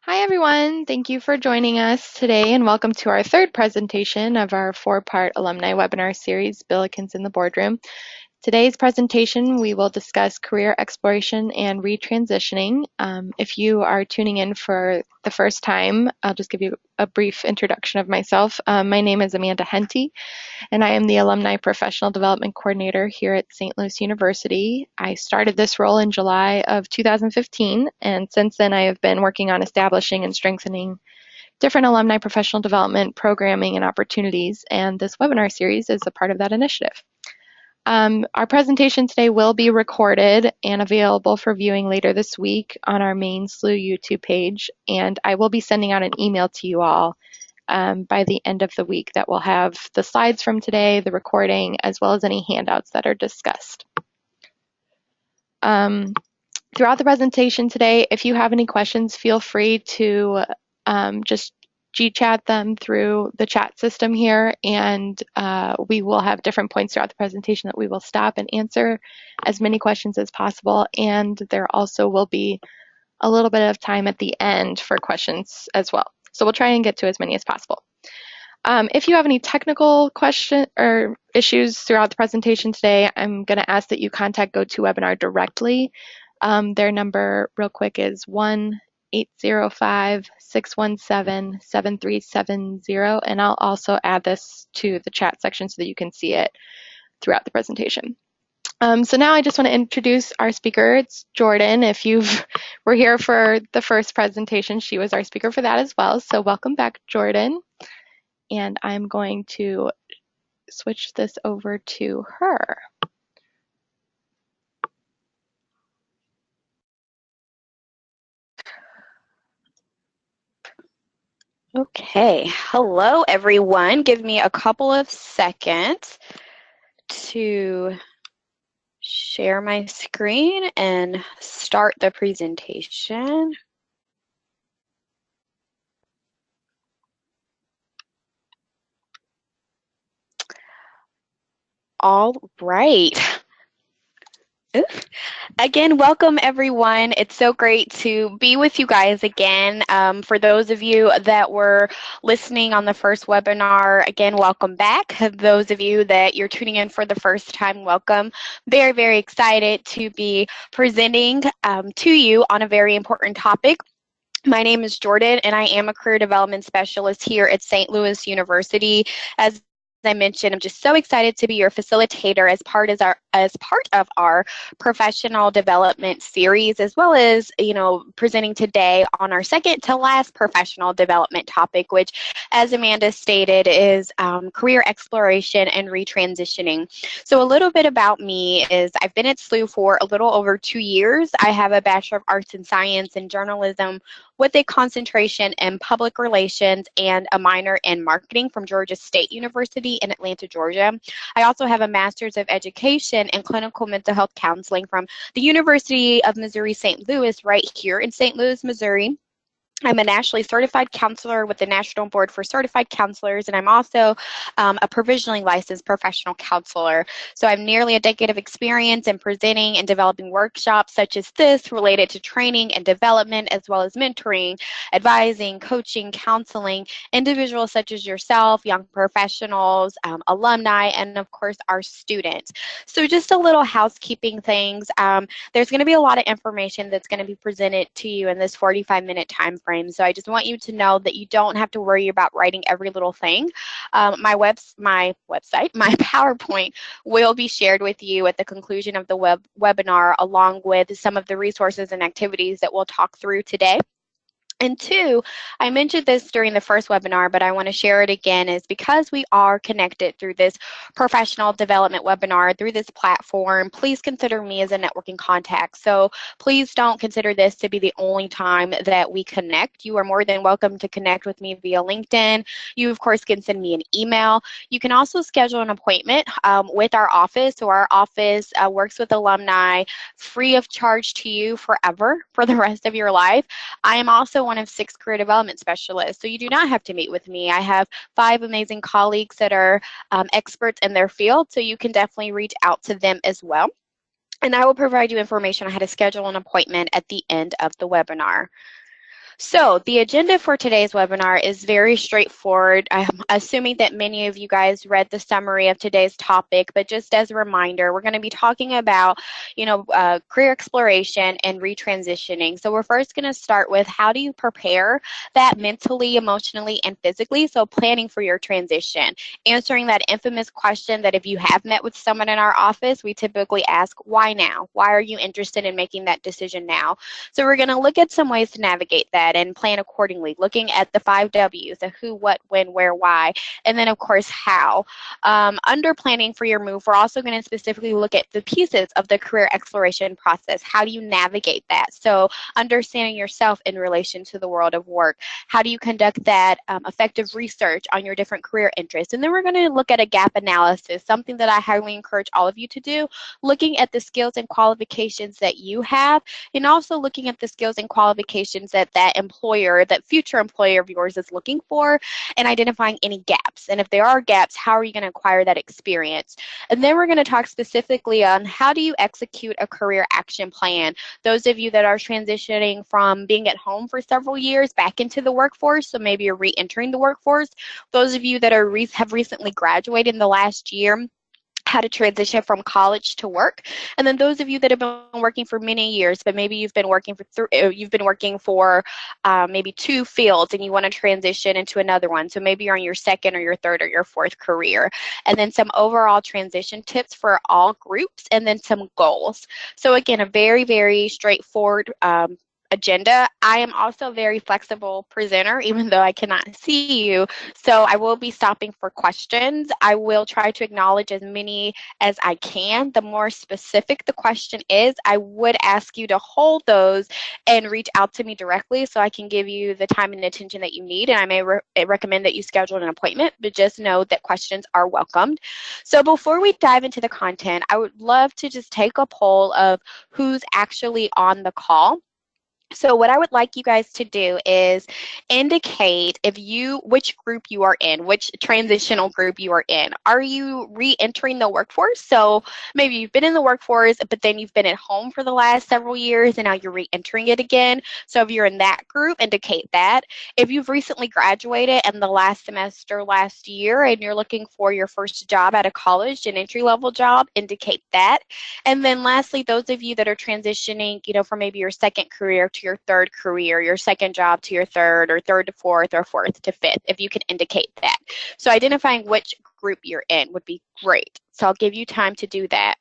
Hi, everyone. Thank you for joining us today, and welcome to our third presentation of our four-part alumni webinar series, Billikens in the Boardroom. Today's presentation, we will discuss career exploration and retransitioning. If you are tuning in for the first time, I'll just give you a brief introduction of myself. My name is Amanda Henty, and I am the Alumni Professional Development Coordinator here at St. Louis University. I started this role in July of 2015, and since then I have been working on establishing and strengthening different alumni professional development programming and opportunities, and this webinar series is a part of that initiative. Our presentation today will be recorded and available for viewing later this week on our main SLU YouTube page, and I will be sending out an email to you all by the end of the week that will have the slides from today, the recording, as well as any handouts that are discussed. Throughout the presentation today, if you have any questions, feel free to just G-chat them through the chat system here, and we will have different points throughout the presentation that we will stop and answer as many questions as possible, and there also will be a little bit of time at the end for questions as well. So we'll try and get to as many as possible. If you have any technical questions or issues throughout the presentation today, I'm going to ask that you contact GoToWebinar directly. Their number, real quick, is 1-805-617-7370, and I'll also add this to the chat section so that you can see it throughout the presentation. So now I just want to introduce our speaker. It's Jordan. If you were here for the first presentation, she was our speaker for that as well. So welcome back, Jordan. And I'm going to switch this over to her. Okay, hello everyone. Give me a couple of seconds to share my screen and start the presentation. All right. Again, welcome everyone. It's so great to be with you guys again. For those of you that were listening on the first webinar, again, welcome back. Those of you that you're tuning in for the first time, welcome. Very, very excited to be presenting to you on a very important topic. My name is Jordan, and I am a career development specialist here at St. Louis University. As I mentioned, I'm just so excited to be your facilitator as part of our professional development series, as well as, presenting today on our second to last professional development topic, which, as Amanda stated, is career exploration and retransitioning. So a little bit about me is I've been at SLU for a little over 2 years. I have a Bachelor of Arts in Science and Journalism with a concentration in public relations and a minor in marketing from Georgia State University in Atlanta, Georgia. I also have a Master's of Education in Clinical Mental Health Counseling from the University of Missouri St. Louis right here in St. Louis, Missouri. I'm a nationally certified counselor with the National Board for Certified Counselors, and I'm also a provisionally licensed professional counselor. So I have nearly a decade of experience in presenting and developing workshops such as this related to training and development, as well as mentoring, advising, coaching, counseling individuals such as yourself, young professionals, alumni, and of course our students. So just a little housekeeping things. There's going to be a lot of information that's going to be presented to you in this 45-minute time frame. So I just want you to know that you don't have to worry about writing every little thing. My website, my PowerPoint will be shared with you at the conclusion of the webinar, along with some of the resources and activities that we'll talk through today. And two, I mentioned this during the first webinar, but I want to share it again, is because we are connected through this professional development webinar, through this platform, please consider me as a networking contact. So please don't consider this to be the only time that we connect. You are more than welcome to connect with me via LinkedIn. You, of course, can send me an email. You can also schedule an appointment with our office. So our office works with alumni free of charge to you forever for the rest of your life. I am also one of 6 career development specialists, so you do not have to meet with me. I have 5 amazing colleagues that are experts in their field, so you can definitely reach out to them as well. And I will provide you information on how to schedule an appointment at the end of the webinar. So the agenda for today's webinar is very straightforward. I'm assuming that many of you guys read the summary of today's topic, but just as a reminder, we're going to be talking about, career exploration and retransitioning. So we're first going to start with how do you prepare that mentally, emotionally, and physically? So planning for your transition, answering that infamous question that if you have met with someone in our office, we typically ask, why now? Why are you interested in making that decision now? So we're going to look at some ways to navigate that and plan accordingly, looking at the 5 W's, the who, what, when, where, why, and then, of course, how. Under planning for your move, we're also going to specifically look at the pieces of the career exploration process. How do you navigate that? So understanding yourself in relation to the world of work. How do you conduct that effective research on your different career interests? And then we're going to look at a gap analysis, something that I highly encourage all of you to do, looking at the skills and qualifications that you have, and also looking at the skills and qualifications that employer, that future employer of yours is looking for, and identifying any gaps. And if there are gaps, how are you going to acquire that experience? And then we're going to talk specifically on how do you execute a career action plan. Those of you that are transitioning from being at home for several years back into the workforce, so maybe you're re-entering the workforce. Those of you that have recently graduated in the last year, how to transition from college to work. And then those of you that have been working for many years, but maybe you've been working for maybe 2 fields and you want to transition into another one. So maybe you're on your second or your third or your fourth career. And then some overall transition tips for all groups, and then some goals. So again, a very, very straightforward agenda. I am also a very flexible presenter, even though I cannot see you. So I will be stopping for questions. I will try to acknowledge as many as I can. The more specific the question is, I would ask you to hold those and reach out to me directly so I can give you the time and attention that you need. And I may recommend that you schedule an appointment, but just know that questions are welcomed. So before we dive into the content, I would love to just take a poll of who's actually on the call. So what I would like you guys to do is indicate which group you are in, which transitional group you are in. Are you re-entering the workforce? So maybe you've been in the workforce, but then you've been at home for the last several years and now you're re-entering it again. So if you're in that group, indicate that. If you've recently graduated in the last semester last year and you're looking for your first job out of college, an entry-level job, indicate that. And then lastly, those of you that are transitioning, from maybe your second career to your third career, your second job to your third, or third to fourth, or fourth to fifth, if you can indicate that. So identifying which group you're in would be great. So I'll give you time to do that.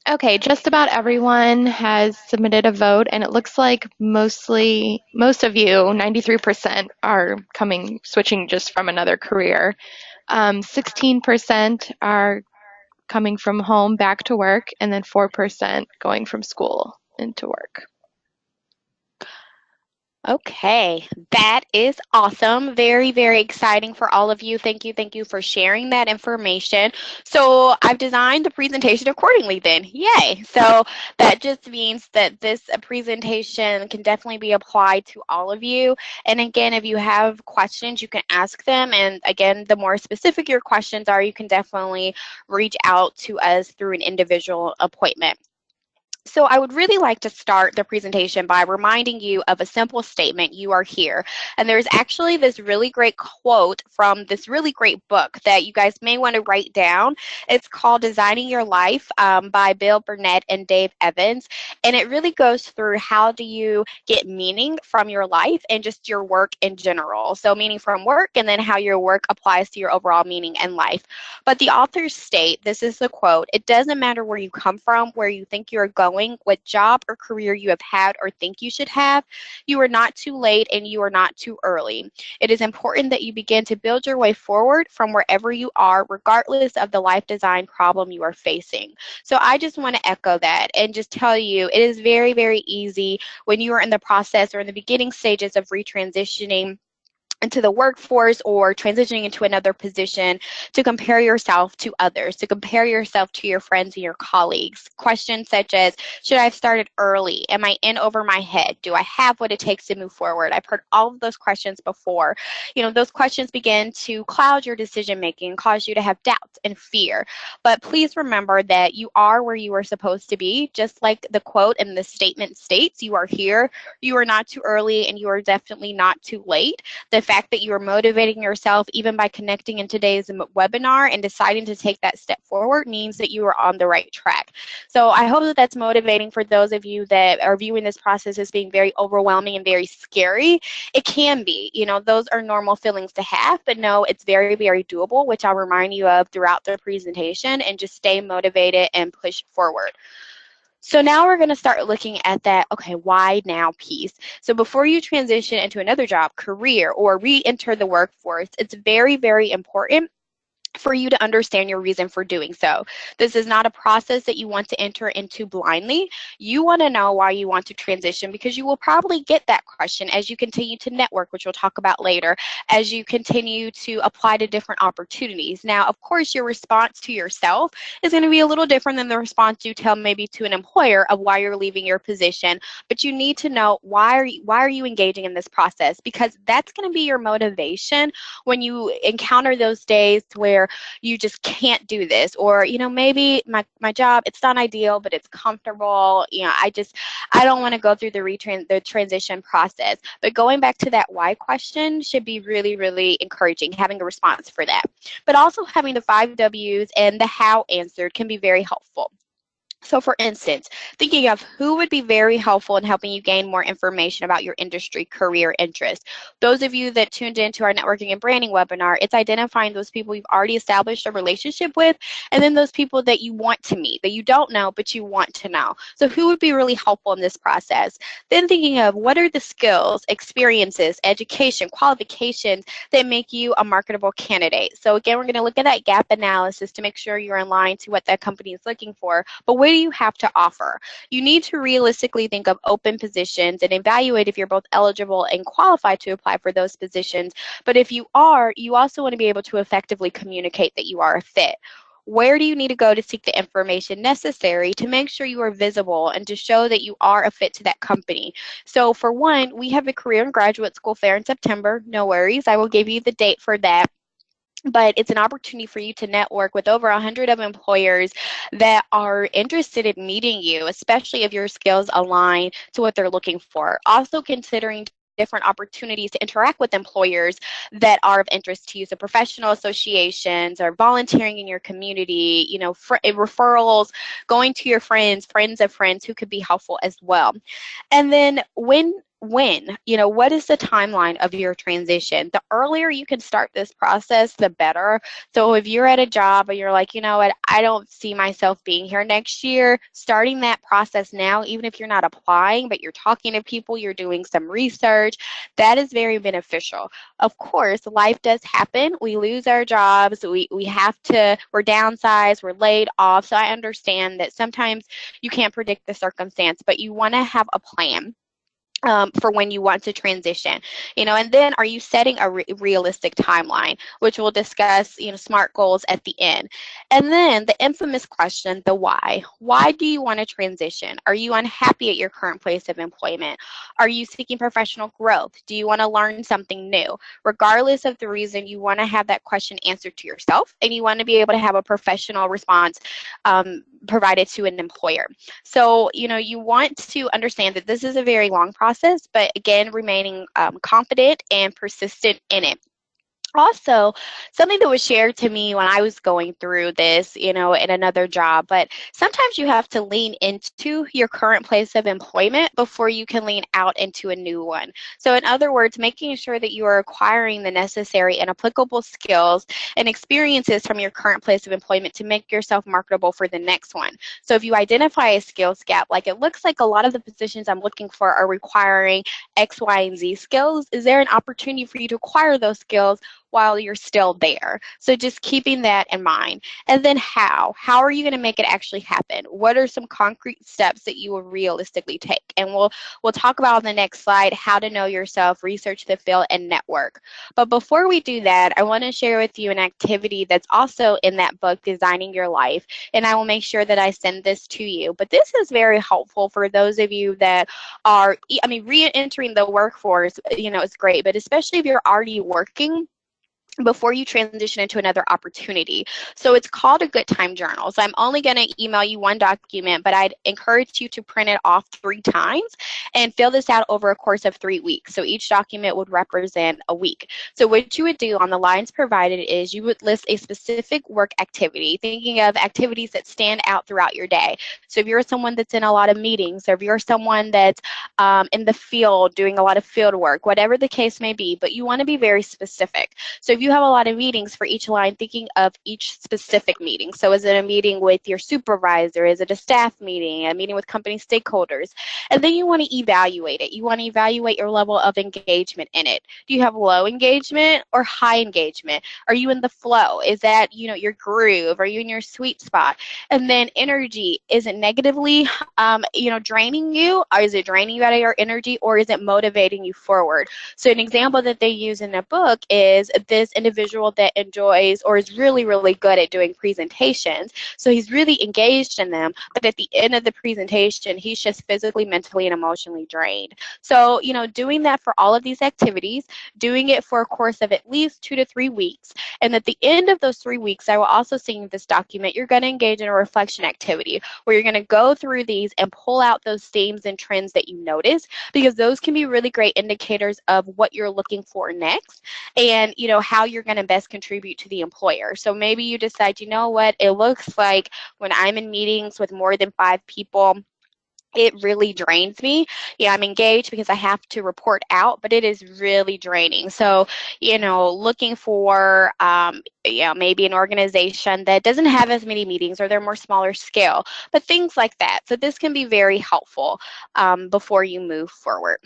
Okay, just about everyone has submitted a vote, and it looks like most of you, 93%, are switching just from another career. 16% are coming from home back to work, and then 4% going from school into work. Okay, that is awesome. Very, very exciting for all of you. Thank you for sharing that information. So I've designed the presentation accordingly then. Yay. So that just means that this presentation can definitely be applied to all of you. And again, if you have questions, you can ask them. And again, the more specific your questions are, you can definitely reach out to us through an individual appointment. So I would really like to start the presentation by reminding you of a simple statement: you are here. And there's actually this really great quote from this really great book that you guys may want to write down. It's called Designing Your Life by Bill Burnett and Dave Evans. And it really goes through how do you get meaning from your life and just your work in general. So meaning from work, and then how your work applies to your overall meaning in life. But the authors state, this is the quote: "It doesn't matter where you come from, where you think you're going, what job or career you have had or think you should have. You are not too late and you are not too early. It is important that you begin to build your way forward from wherever you are, regardless of the life design problem you are facing." So I just want to echo that and just tell you, it is very, very easy when you are in the process or in the beginning stages of retransitioning into the workforce or transitioning into another position, to compare yourself to others, to compare yourself to your friends and your colleagues. Questions such as, should I have started early? Am I in over my head? Do I have what it takes to move forward? I've heard all of those questions before. Those questions begin to cloud your decision making and cause you to have doubts and fear. But please remember that you are where you are supposed to be, just like the quote and the statement states, you are here, you are not too early, and you are definitely not too late. The fact that you are motivating yourself even by connecting in today's webinar and deciding to take that step forward means that you are on the right track. So I hope that that's motivating for those of you that are viewing this process as being very overwhelming and very scary. It can be, those are normal feelings to have, but no, it's very, very doable, which I'll remind you of throughout the presentation, and just stay motivated and push forward. So now we're going to start looking at that, okay, why now piece. So before you transition into another job, career, or re-enter the workforce, it's very, very important for you to understand your reason for doing so. This is not a process that you want to enter into blindly. You want to know why you want to transition, because you will probably get that question as you continue to network, which we'll talk about later, as you continue to apply to different opportunities. Now, of course, your response to yourself is going to be a little different than the response you tell maybe to an employer of why you're leaving your position, but you need to know why are you engaging in this process, because that's going to be your motivation when you encounter those days where you just can't do this, or maybe my job, it's not ideal, but it's comfortable, I don't want to go through the transition process. But going back to that why question should be really, really encouraging, having a response for that. But also having the 5 W's and the how answered can be very helpful. So for instance, thinking of who would be very helpful in helping you gain more information about your industry, career, interest. Those of you that tuned into our networking and branding webinar, it's identifying those people you've already established a relationship with, and then those people that you want to meet, that you don't know, but you want to know. So who would be really helpful in this process? Then thinking of what are the skills, experiences, education, qualifications that make you a marketable candidate. So again, we're going to look at that gap analysis to make sure you're in line to what that company is looking for. But what do you have to offer? You need to realistically think of open positions and evaluate if you're both eligible and qualified to apply for those positions. But if you are, you also want to be able to effectively communicate that you are a fit. Where do you need to go to seek the information necessary to make sure you are visible and to show that you are a fit to that company? So for one, we have a career and graduate school fair in September. No worries, I will give you the date for that. But it's an opportunity for you to network with over 100 of employers that are interested in meeting you, especially if your skills align to what they're looking for. Also considering different opportunities to interact with employers that are of interest to you. So professional associations or volunteering in your community, referrals, going to your friends of friends who could be helpful as well. And then when, what is the timeline of your transition? The earlier you can start this process, the better. So if you're at a job and you're like, you know what, I don't see myself being here next year, starting that process now, even if you're not applying, but you're talking to people, you're doing some research, that is very beneficial. Of course, life does happen. We lose our jobs. We're downsized, we're laid off. So I understand that sometimes you can't predict the circumstance, but you want to have a plan. For when you want to transition, and then are you setting a realistic timeline, which we'll discuss, SMART goals at the end. And then the infamous question, the why. Why do you want to transition? Are you unhappy at your current place of employment? Are you seeking professional growth? Do you want to learn something new? Regardless of the reason, you want to have that question answered to yourself, and you want to be able to have a professional response provided to an employer. So, you want to understand that this is a very long process, but again, remaining confident and persistent in it. Also, something that was shared to me when I was going through this, in another job, but sometimes you have to lean into your current place of employment before you can lean out into a new one. So in other words, making sure that you are acquiring the necessary and applicable skills and experiences from your current place of employment to make yourself marketable for the next one. So if you identify a skills gap, like it looks like a lot of the positions I'm looking for are requiring X, Y, and Z skills, is there an opportunity for you to acquire those skills while you're still there. So just keeping that in mind. And then how? How are you going to make it actually happen? What are some concrete steps that you will realistically take? And we'll talk about on the next slide how to know yourself, research the field, and network. But before we do that, I want to share with you an activity that's also in that book, Designing Your Life, and I will make sure that I send this to you. But this is very helpful for those of you that are, I mean, re-entering the workforce, is great, but especially if you're already working before you transition into another opportunity. So it's called a good time journal. So I'm only going to email you one document, but I'd encourage you to print it off 3 times and fill this out over a course of 3 weeks. So each document would represent a week. So what you would do on the lines provided is you would list a specific work activity, thinking of activities that stand out throughout your day. So if you're someone that's in a lot of meetings, or if you're someone that's in the field doing a lot of field work, whatever the case may be, but you want to be very specific. So if you have a lot of meetings, for each line, thinking of each specific meeting. So is it a meeting with your supervisor? Is it a staff meeting? A meeting with company stakeholders? And then you want to evaluate it. You want to evaluate your level of engagement in it. Do you have low engagement or high engagement? Are you in the flow? Is that, your groove? Are you in your sweet spot? And then energy, is it negatively, draining you? Or is it draining you out of your energy, or is it motivating you forward? So an example that they use in the book is this individual that enjoys or is really, really good at doing presentations. So he's really engaged in them, but at the end of the presentation, he's just physically, mentally, and emotionally drained. So, doing that for all of these activities, doing it for a course of at least 2 to 3 weeks. And at the end of those 3 weeks, I will also send you this document. You're going to engage in a reflection activity where you're going to go through these and pull out those themes and trends that you notice, because those can be really great indicators of what you're looking for next, and how you're going to best contribute to the employer. So maybe you decide, what, it looks like when I'm in meetings with more than 5 people, it really drains me. Yeah, I'm engaged because I have to report out, but it is really draining. So, looking for, maybe an organization that doesn't have as many meetings, or they're more smaller scale, but things like that. So this can be very helpful before you move forward.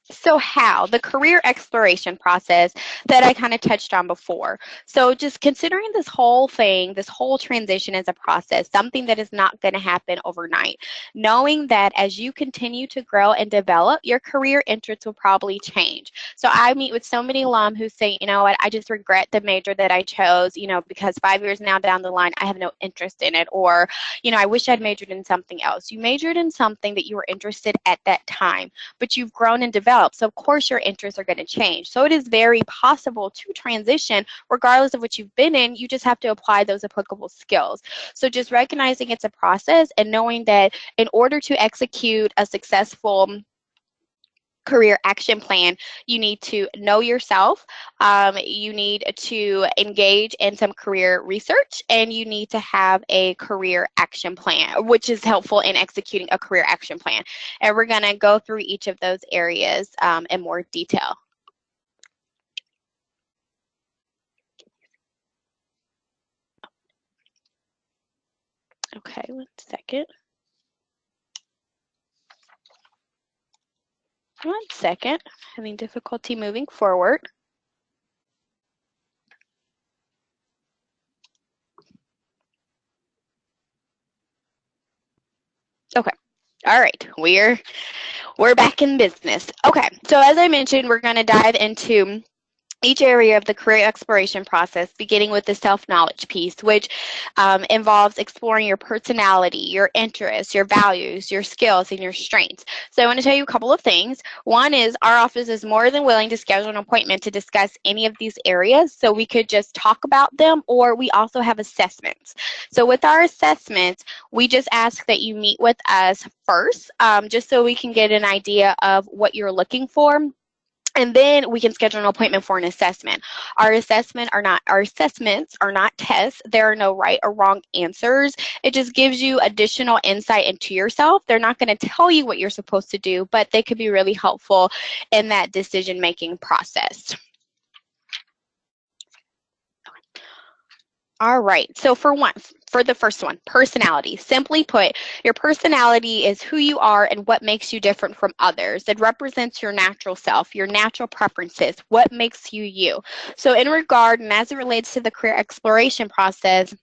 So the career exploration process that I kind of touched on before. So just considering this whole thing, this whole transition as a process, something that is not going to happen overnight. Knowing that as you continue to grow and develop, your career interests will probably change. So I meet with so many alum who say, what, I just regret the major that I chose, because 5 years now down the line, I have no interest in it. Or, I wish I'd majored in something else. You majored in something that you were interested at that time, but you've grown and developed. So of course your interests are going to change. So it is very possible to transition regardless of what you've been in. You just have to apply those applicable skills. So just recognizing it's a process and knowing that in order to execute a successful career action plan, you need to know yourself, you need to engage in some career research, and you need to have a career action plan, which is helpful in executing a career action plan. And we're going to go through each of those areas in more detail. Okay, 1 second. 1 second. Having difficulty moving forward. Okay. All right. We're back in business. Okay. So as I mentioned, we're going to dive into each area of the career exploration process, beginning with the self-knowledge piece, which involves exploring your personality, your interests, your values, your skills, and your strengths. So I want to tell you a couple of things. One is our office is more than willing to schedule an appointment to discuss any of these areas. So we could just talk about them, or we also have assessments. So with our assessments, we just ask that you meet with us first, just so we can get an idea of what you're looking for. And then we can schedule an appointment for an assessment. Our assessments are not tests. There are no right or wrong answers. It just gives you additional insight into yourself. They're not going to tell you what you're supposed to do, but they could be really helpful in that decision-making process. All right. So for for the first one, personality. Simply put, your personality is who you are and what makes you different from others. It represents your natural self, your natural preferences, what makes you you. So in regard and as it relates to the career exploration process,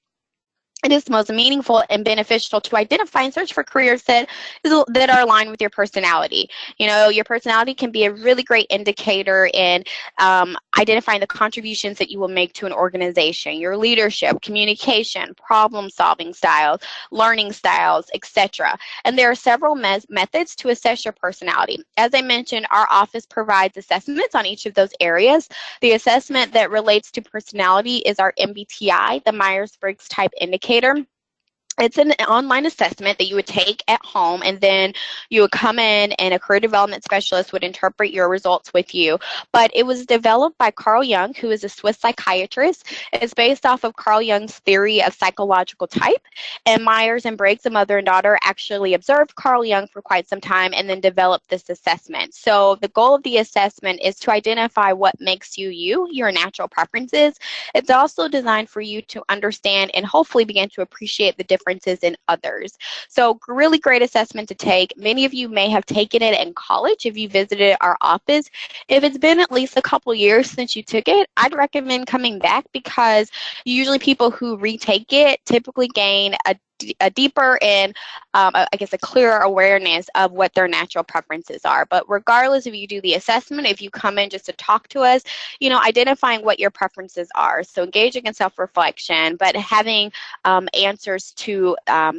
it is most meaningful and beneficial to identify and search for careers that are aligned with your personality. You know, your personality can be a really great indicator in identifying the contributions that you will make to an organization, your leadership, communication, problem-solving styles, learning styles, etc. And there are several methods to assess your personality. As I mentioned, our office provides assessments on each of those areas. The assessment that relates to personality is our MBTI, the Myers-Briggs Type Indicator. It's an online assessment that you would take at home, and then you would come in and a career development specialist would interpret your results with you. But it was developed by Carl Jung, who is a Swiss psychiatrist. It's based off of Carl Jung's theory of psychological type. And Myers and Briggs, a mother and daughter, actually observed Carl Jung for quite some time and then developed this assessment. So the goal of the assessment is to identify what makes you you, your natural preferences. It's also designed for you to understand and hopefully begin to appreciate the differences in others. So really great assessment to take. Many of you may have taken it in college if you visited our office. If it's been at least a couple years since you took it, I'd recommend coming back because usually people who retake it typically gain a deeper and I guess a clearer awareness of what their natural preferences are. But regardless if you do the assessment, if you come in just to talk to us, you know, identifying what your preferences are. So engaging in self-reflection, but having answers to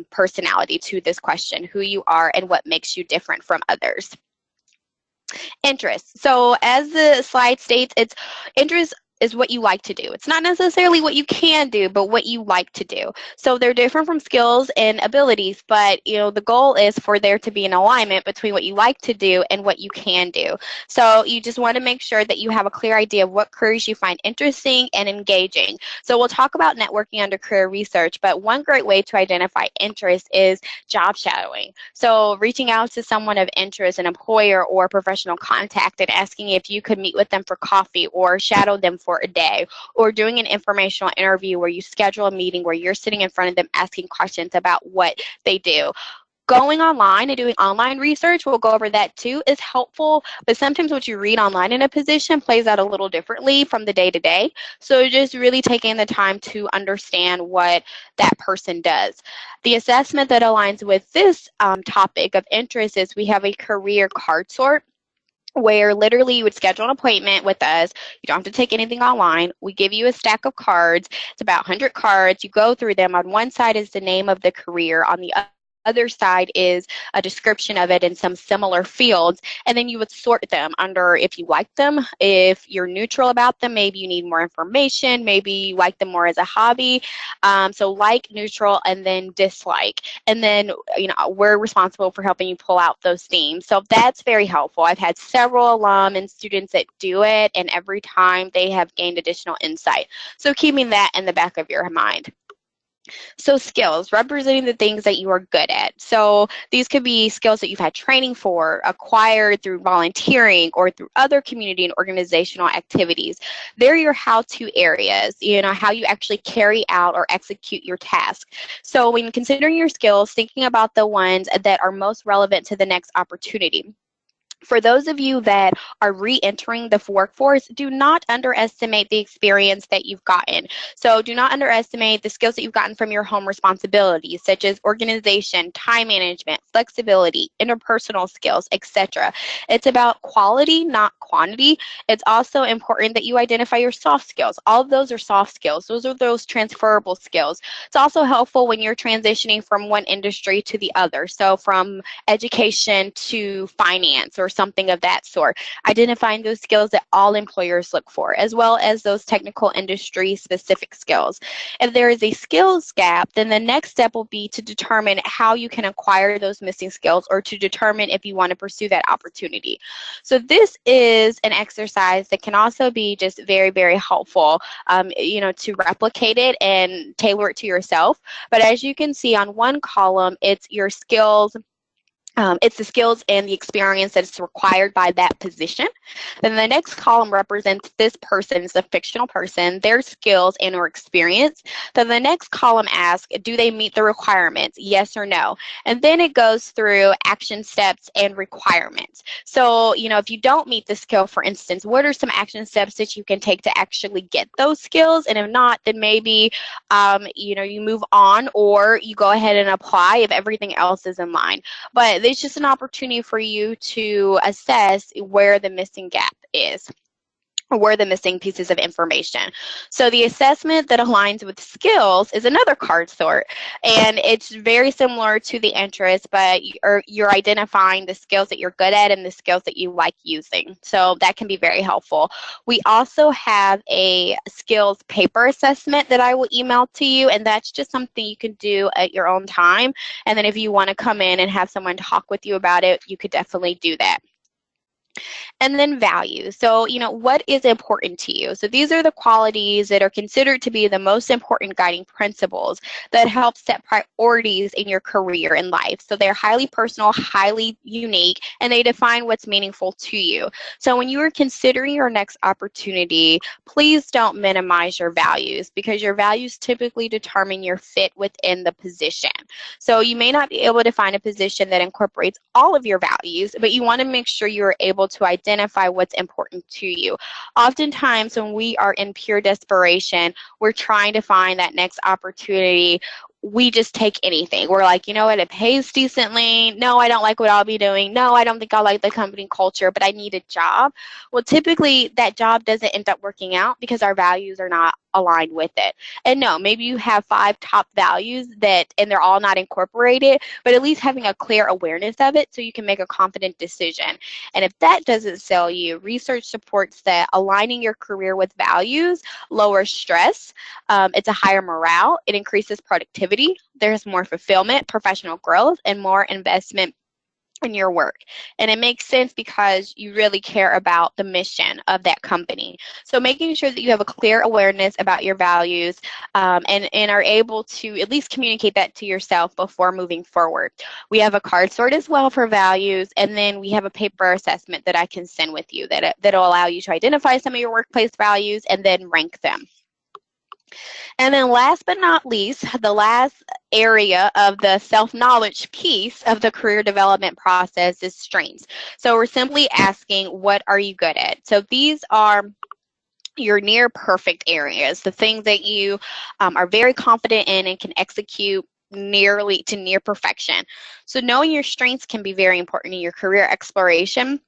personality, to this question, who you are and what makes you different from others. Interests. So as the slide states, it's interests is what you like to do. It's not necessarily what you can do, but what you like to do. So they're different from skills and abilities, but you know, the goal is for there to be an alignment between what you like to do and what you can do. So you just want to make sure that you have a clear idea of what careers you find interesting and engaging. So we'll talk about networking under career research, but one great way to identify interest is job shadowing. So reaching out to someone of interest, an employer or professional contact, and asking if you could meet with them for coffee or shadow them for a day, or doing an informational interview where you schedule a meeting where you're sitting in front of them asking questions about what they do. Going online and doing online research, we'll go over that too, is helpful, but sometimes what you read online in a position plays out a little differently from the day to day. So just really taking the time to understand what that person does. The assessment that aligns with this topic of interest is we have a career card sort, where literally you would schedule an appointment with us. You don't have to take anything online. We give you a stack of cards. It's about 100 cards. You go through them. On one side is the name of the career. On the other side is a description of it in some similar fields, and then you would sort them under if you like them, if you're neutral about them, maybe you need more information, maybe you like them more as a hobby. So like, neutral, and then dislike. And then, you know, we're responsible for helping you pull out those themes. So that's very helpful. I've had several alum and students that do it, and every time they have gained additional insight. So keeping that in the back of your mind. So skills, representing the things that you are good at. So these could be skills that you've had training for, acquired through volunteering, or through other community and organizational activities. They're your how-to areas, you know, how you actually carry out or execute your task. So when considering your skills, thinking about the ones that are most relevant to the next opportunity. For those of you that are re-entering the workforce, do not underestimate the experience that you've gotten. So do not underestimate the skills that you've gotten from your home responsibilities, such as organization, time management, flexibility, interpersonal skills, etc. It's about quality, not quantity. It's also important that you identify your soft skills. All of those are soft skills. Those are those transferable skills. It's also helpful when you're transitioning from one industry to the other. So from education to finance or something of that sort. Identifying those skills that all employers look for, as well as those technical industry specific skills. If there is a skills gap, then the next step will be to determine how you can acquire those missing skills, or to determine if you want to pursue that opportunity. So this is an exercise that can also be just very, very helpful, you know, to replicate it and tailor it to yourself. But as you can see on one column, it's your skills It's the skills and the experience that is required by that position. Then the next column represents this person, the fictional person, their skills and or experience. Then the next column asks, do they meet the requirements? Yes or no. And then it goes through action steps and requirements. So, if you don't meet the skill, for instance, what are some action steps that you can take to actually get those skills? And if not, then maybe, you move on, or you go ahead and apply if everything else is in line. But it's just an opportunity for you to assess where the missing gap is, or where the missing pieces of information. So the assessment that aligns with skills is another card sort, and it's very similar to the interest, but you're identifying the skills that you're good at and the skills that you like using. So that can be very helpful. We also have a skills paper assessment that I will email to you, and that's just something you can do at your own time. And then if you want to come in and have someone talk with you about it, you could definitely do that. And then values. So, what is important to you? So these are the qualities that are considered to be the most important guiding principles that help set priorities in your career and life. So they're highly personal, highly unique, and they define what's meaningful to you. So when you are considering your next opportunity, please don't minimize your values, because your values typically determine your fit within the position. So you may not be able to find a position that incorporates all of your values, but you want to make sure you're able to identify what's important to you. Oftentimes, when we are in pure desperation, we're trying to find that next opportunity. We just take anything. We're like, you know what, it pays decently. No, I don't like what I'll be doing. No, I don't think I like the company culture, but I need a job. Well, typically that job doesn't end up working out because our values are not aligned with it. And no, maybe you have 5 top values and they're all not incorporated, but at least having a clear awareness of it so you can make a confident decision. And if that doesn't sell you, research supports that aligning your career with values lowers stress. It's a higher morale. It increases productivity. There's more fulfillment, professional growth, and more investment in your work. And it makes sense because you really care about the mission of that company. So making sure that you have a clear awareness about your values, and are able to at least communicate that to yourself before moving forward. We have a card sort as well for values, and then we have a paper assessment that I can send with you that'll allow you to identify some of your workplace values and then rank them. And then last but not least, the last area of the self-knowledge piece of the career development process is strengths. So we're simply asking, what are you good at? So these are your near perfect areas, the things that you are very confident in and can execute nearly to near perfection. So knowing your strengths can be very important in your career exploration.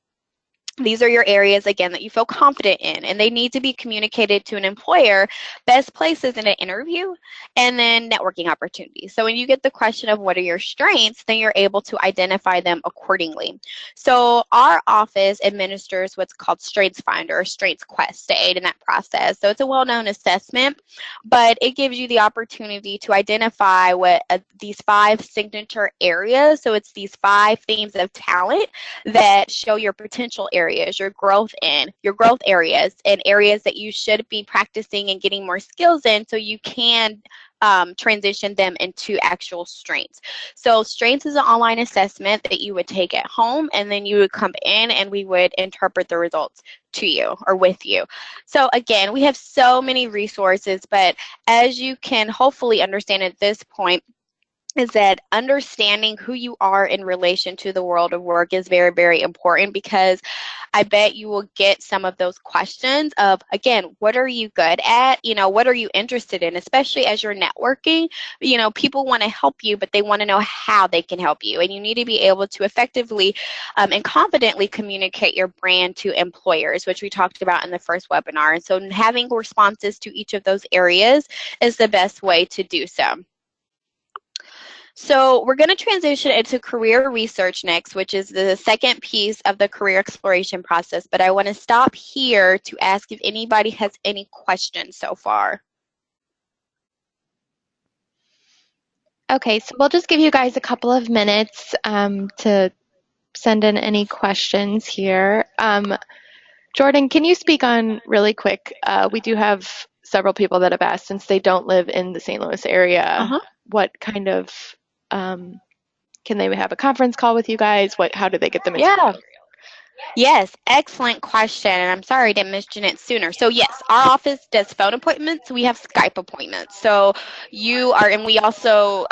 These are your areas, again, that you feel confident in, and they need to be communicated to an employer best places in an interview and then networking opportunities. So when you get the question of what are your strengths, then you're able to identify them accordingly. So our office administers what's called Strengths Finder or Strengths Quest to aid in that process. So it's a well-known assessment, but it gives you the opportunity to identify what these 5 signature areas. So it's these 5 themes of talent that show your potential areas, your growth areas, and areas that you should be practicing and getting more skills in so you can transition them into actual strengths. So strengths is an online assessment that you would take at home, and then you would come in and we would interpret the results to you or with you. So again, we have so many resources, but as you can hopefully understand at this point, is that understanding who you are in relation to the world of work is very, very important, because I bet you will get some of those questions of, again, what are you good at? What are you interested in? Especially as you're networking, people want to help you, but they want to know how they can help you. And you need to be able to effectively and confidently communicate your brand to employers, which we talked about in the first webinar. And so having responses to each of those areas is the best way to do so. So we're going to transition into career research next, which is the second piece of the career exploration process. But I want to stop here to ask if anybody has any questions so far. Okay, so we'll just give you guys a couple of minutes to send in any questions here. Jordan, can you speak on really quick? We do have several people that have asked, since they don't live in the St. Louis area, what kind of Can they have a conference call with you guys? How do they get the material? Yeah. Yes, excellent question. And I'm sorry I didn't mention it sooner. So yes, our office does phone appointments. We have Skype appointments. So and we also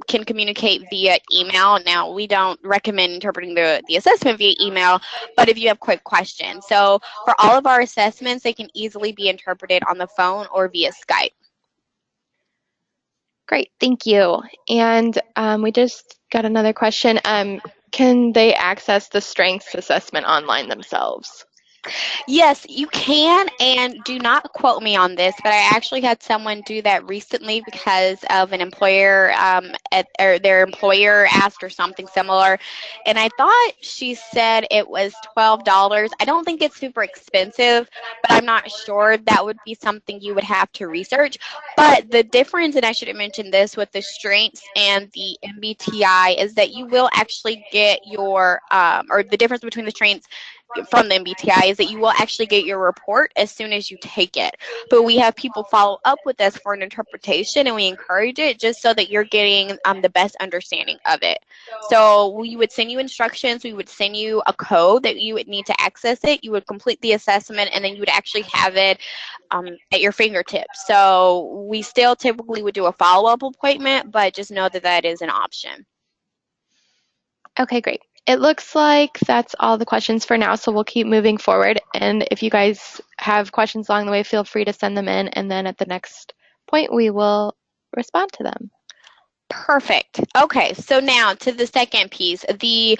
can communicate via email. Now, we don't recommend interpreting the assessment via email, but if you have quick questions. So for all of our assessments, they can easily be interpreted on the phone or via Skype. Great, thank you. And we just got another question. Can they access the strengths assessment online themselves? Yes, you can, and do not quote me on this, but I actually had someone do that recently because of an employer, or their employer asked or something similar, and I thought she said it was $12. I don't think it's super expensive, but I'm not sure. That would be something you would have to research. But the difference, and I should have mentioned this with the strengths and the MBTI, is that you will actually get or the difference between the strengths from the MBTI is that you will actually get your report as soon as you take it. But we have people follow up with us for an interpretation, and we encourage it just so that you're getting the best understanding of it. So we would send you instructions. We would send you a code that you would need to access it. You would complete the assessment, and then you would actually have it at your fingertips. So we still typically would do a follow-up appointment, but just know that that is an option. Okay, great. It looks like that's all the questions for now, so we'll keep moving forward. And if you guys have questions along the way, feel free to send them in, and then at the next point, we will respond to them. Perfect. Okay, so now to the second piece, the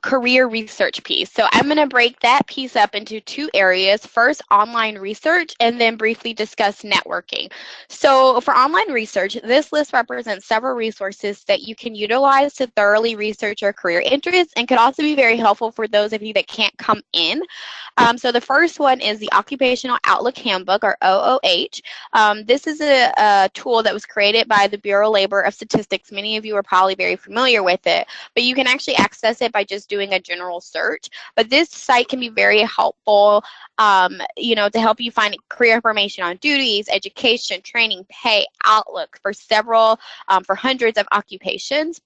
career research piece. So I'm going to break that piece up into two areas. First, online research, and then briefly discuss networking. So for online research, this list represents several resources that you can utilize to thoroughly research your career interests and could also be very helpful for those of you that can't come in. So the first one is the Occupational Outlook Handbook, or OOH. This is a tool that was created by the Bureau of Labor of Statistics. Many of you are probably very familiar with it, but you can actually access it by just doing a general search. But this site can be very helpful, to help you find career information on duties, education, training, pay, outlook for hundreds of occupations.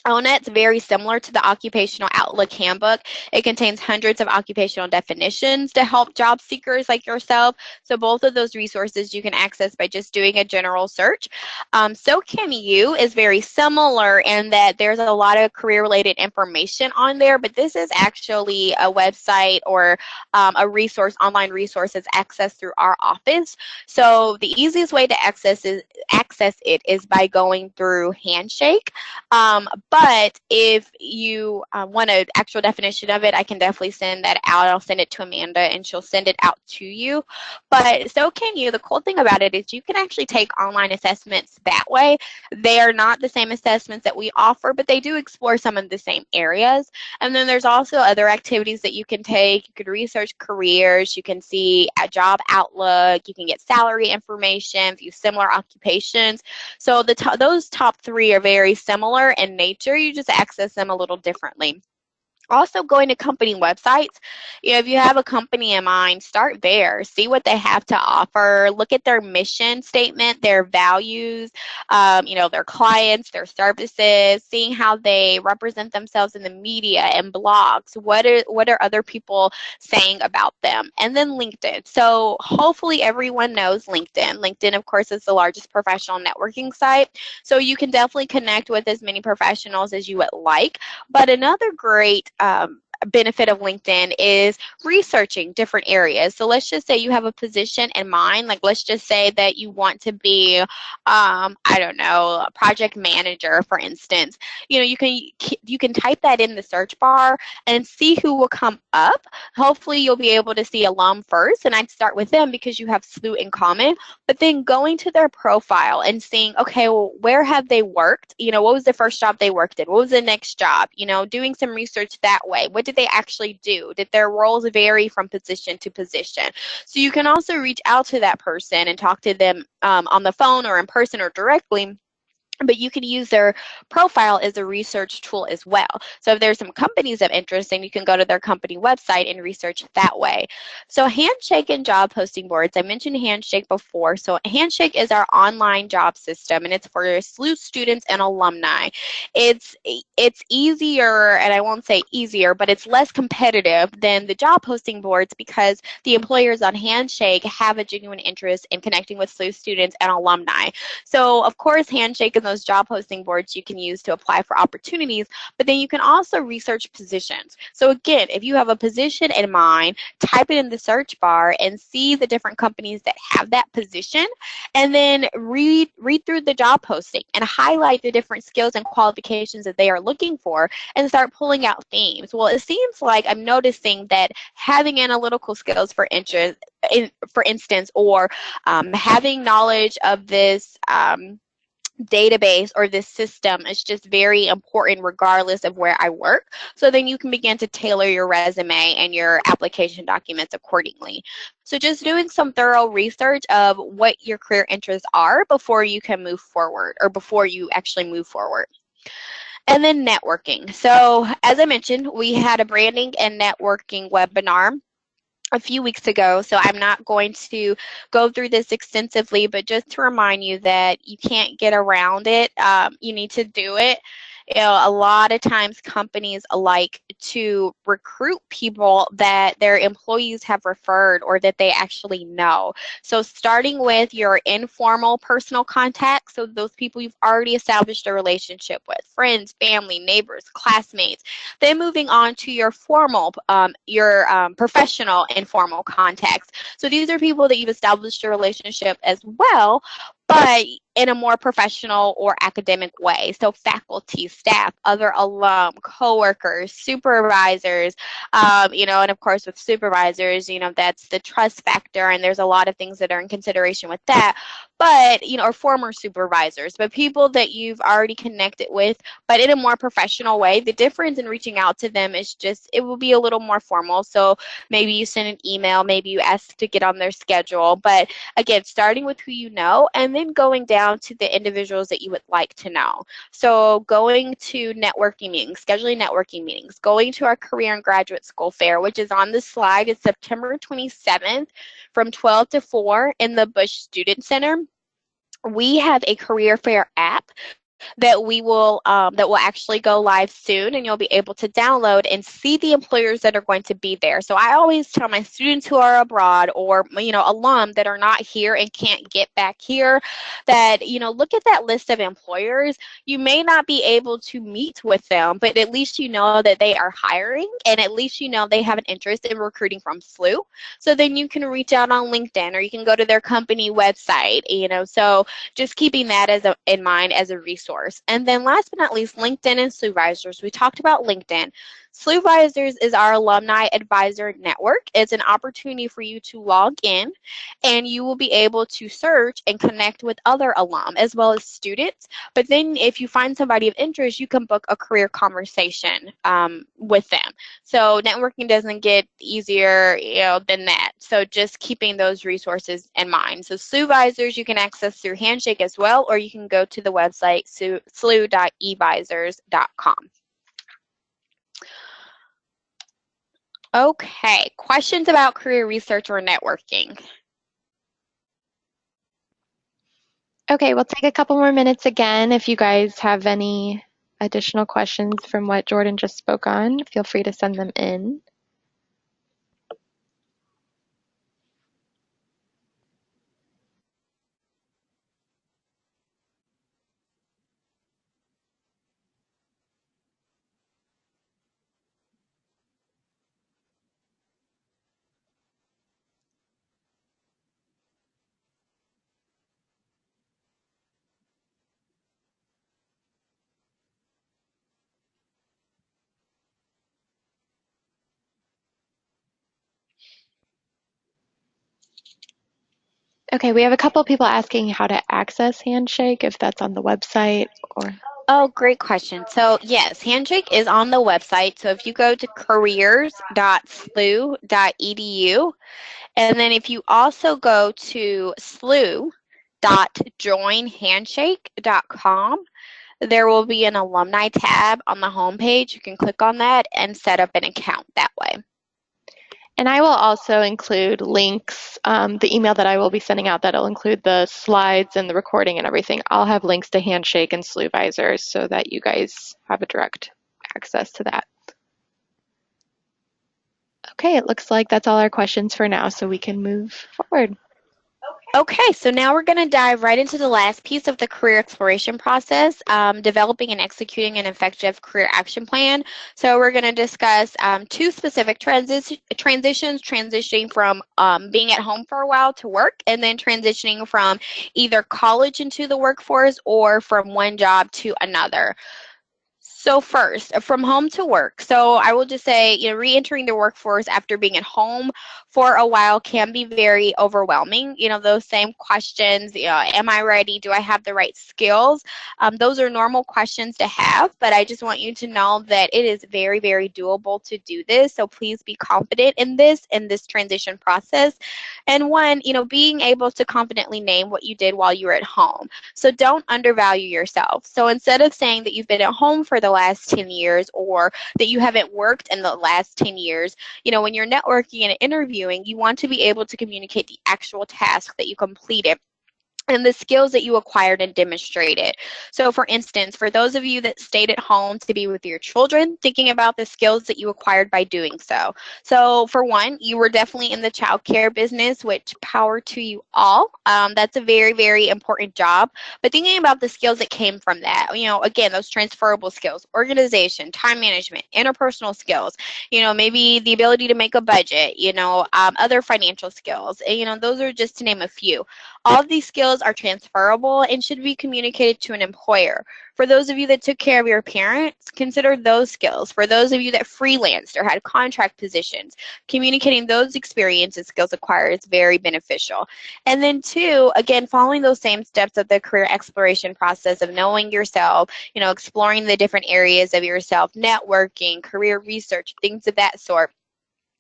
ONET's very similar to the Occupational Outlook Handbook. It contains hundreds of occupational definitions to help job seekers like yourself. So both of those resources you can access by just doing a general search. So Can You is very similar in that there's a lot of career-related information on there, but this is actually a website or online resource that's accessed through our office. So the easiest way to access it is by going through Handshake. But if you want an actual definition of it, I can definitely send that out. I'll send it to Amanda, and she'll send it out to you. But So Can You. The cool thing about it is you can actually take online assessments that way. They are not the same assessments that we offer, but they do explore some of the same areas. And then there's also other activities that you can take. You could research careers. You can see a job outlook. You can get salary information, view similar occupations. So those top three are very similar in nature. You just access them a little differently. Also, going to company websites. If you have a company in mind, start there. See what they have to offer. Look at their mission statement, their values, their clients, their services, seeing how they represent themselves in the media and blogs. What are other people saying about them? And then LinkedIn. So hopefully everyone knows LinkedIn. LinkedIn, of course, is the largest professional networking site. So you can definitely connect with as many professionals as you would like. But another great benefit of LinkedIn is researching different areas. So let's just say you have a position in mind. Like, let's just say that you want to be, a project manager, for instance. You can type that in the search bar and see who will come up. Hopefully you'll be able to see alum first, and I'd start with them because you have SLU in common. But then going to their profile and seeing, okay, well, where have they worked? What was the first job they worked in? What was the next job? Doing some research that way. What did they actually do? Did their roles vary from position to position? So you can also reach out to that person and talk to them on the phone or in person or directly. but you can use their profile as a research tool as well. So if there's some companies of interest, then you can go to their company website and research that way. So Handshake and job posting boards, I mentioned Handshake before. So Handshake is our online job system, and it's for SLU students and alumni. It's easier, and I won't say easier, but it's less competitive than the job posting boards because the employers on Handshake have a genuine interest in connecting with SLU students and alumni. So of course, Handshake and those job posting boards you can use to apply for opportunities, but then you can also research positions. So again, if you have a position in mind, type it in the search bar and see the different companies that have that position, and then read through the job posting and highlight the different skills and qualifications that they are looking for and start pulling out themes. Well, it seems like I'm noticing that having analytical skills for instance, or having knowledge of this database or this system is just very important regardless of where I work. So then you can begin to tailor your resume and your application documents accordingly. So just doing some thorough research of what your career interests are before you can move forward, or before you actually move forward. And then networking. So as I mentioned, we had a branding and networking webinar a few weeks ago, so I'm not going to go through this extensively, but just to remind you that you can't get around it. You need to do it. You know, a lot of times companies like to recruit people that their employees have referred or that they actually know. So starting with your informal personal contacts, so those people you've already established a relationship with, friends, family, neighbors, classmates, then moving on to your formal, professional informal contacts. So these are people that you've established a relationship as well, but in a more professional or academic way. So faculty, staff, other alum, coworkers, supervisors, and of course with supervisors, that's the trust factor, and there's a lot of things that are in consideration with that. But, or former supervisors, but people that you've already connected with, but in a more professional way. The difference in reaching out to them is just, it will be a little more formal. So maybe you send an email, maybe you ask to get on their schedule. But again, starting with who you know, and then going down to the individuals that you would like to know. So going to networking meetings, scheduling networking meetings, going to our career and graduate school fair, which is on the slide. It's September 27th from 12 to 4 in the Bush Student Center. We have a career fair app that will actually go live soon, and you'll be able to download and see the employers that are going to be there. So I always tell my students who are abroad, or alum that are not here and can't get back here, that look at that list of employers. You may not be able to meet with them, but at least you know that they are hiring, and at least they have an interest in recruiting from SLU. So then you can reach out on LinkedIn, or you can go to their company website. So just keeping that in mind as a resource. And then last but not least, LinkedIn and SLUvisors. We talked about LinkedIn. SLUvisors is our alumni advisor network. It's an opportunity for you to log in, and you will be able to search and connect with other alum as well as students. But then if you find somebody of interest, you can book a career conversation with them. So networking doesn't get easier than that. So just keeping those resources in mind. So SLUvisors you can access through Handshake as well, or you can go to the website slu.evisors.com. Okay, questions about career research or networking? Okay, we'll take a couple more minutes again. If you guys have any additional questions from what Jordan just spoke on, feel free to send them in. Okay, we have a couple people asking how to access Handshake, if that's on the website or... Oh, great question. So yes, Handshake is on the website. So if you go to careers.slu.edu, and then if you also go to slu.evisors.com, www.joinhandshake.com. There will be an alumni tab on the homepage. You can click on that and set up an account that way. And I will also include links, the email that I will be sending out that'll include the slides and the recording and everything. I'll have links to Handshake and Sluvisors so that you guys have a direct access to that. Okay, it looks like that's all our questions for now, so we can move forward. Okay, so now we're going to dive right into the last piece of the career exploration process, developing and executing an effective career action plan. So we're going to discuss two specific transitions, transitioning from being at home for a while to work, and then transitioning from either college into the workforce or from one job to another. So first, from home to work. So I will just say, re-entering the workforce after being at home for a while can be very overwhelming. Those same questions, am I ready? Do I have the right skills? Those are normal questions to have, but I just want you to know that it is very, very doable to do this. So please be confident in this transition process. And one, being able to confidently name what you did while you were at home. So don't undervalue yourself. So instead of saying that you've been at home for the last 10 years or that you haven't worked in the last 10 years, when you're networking and interviewing, you want to be able to communicate the actual task that you completed and the skills that you acquired and demonstrated. So for instance, for those of you that stayed at home to be with your children, thinking about the skills that you acquired by doing so. So for one, you were definitely in the child care business, which power to you all. That's a very, very important job. But thinking about the skills that came from that, again, those transferable skills, organization, time management, interpersonal skills, maybe the ability to make a budget, other financial skills, those are just to name a few. All of these skills are transferable and should be communicated to an employer. For those of you that took care of your parents, consider those skills. For those of you that freelanced or had contract positions, communicating those experiences, skills acquired is very beneficial. And then two, again, following those same steps of the career exploration process of knowing yourself, exploring the different areas of yourself, networking, career research, things of that sort.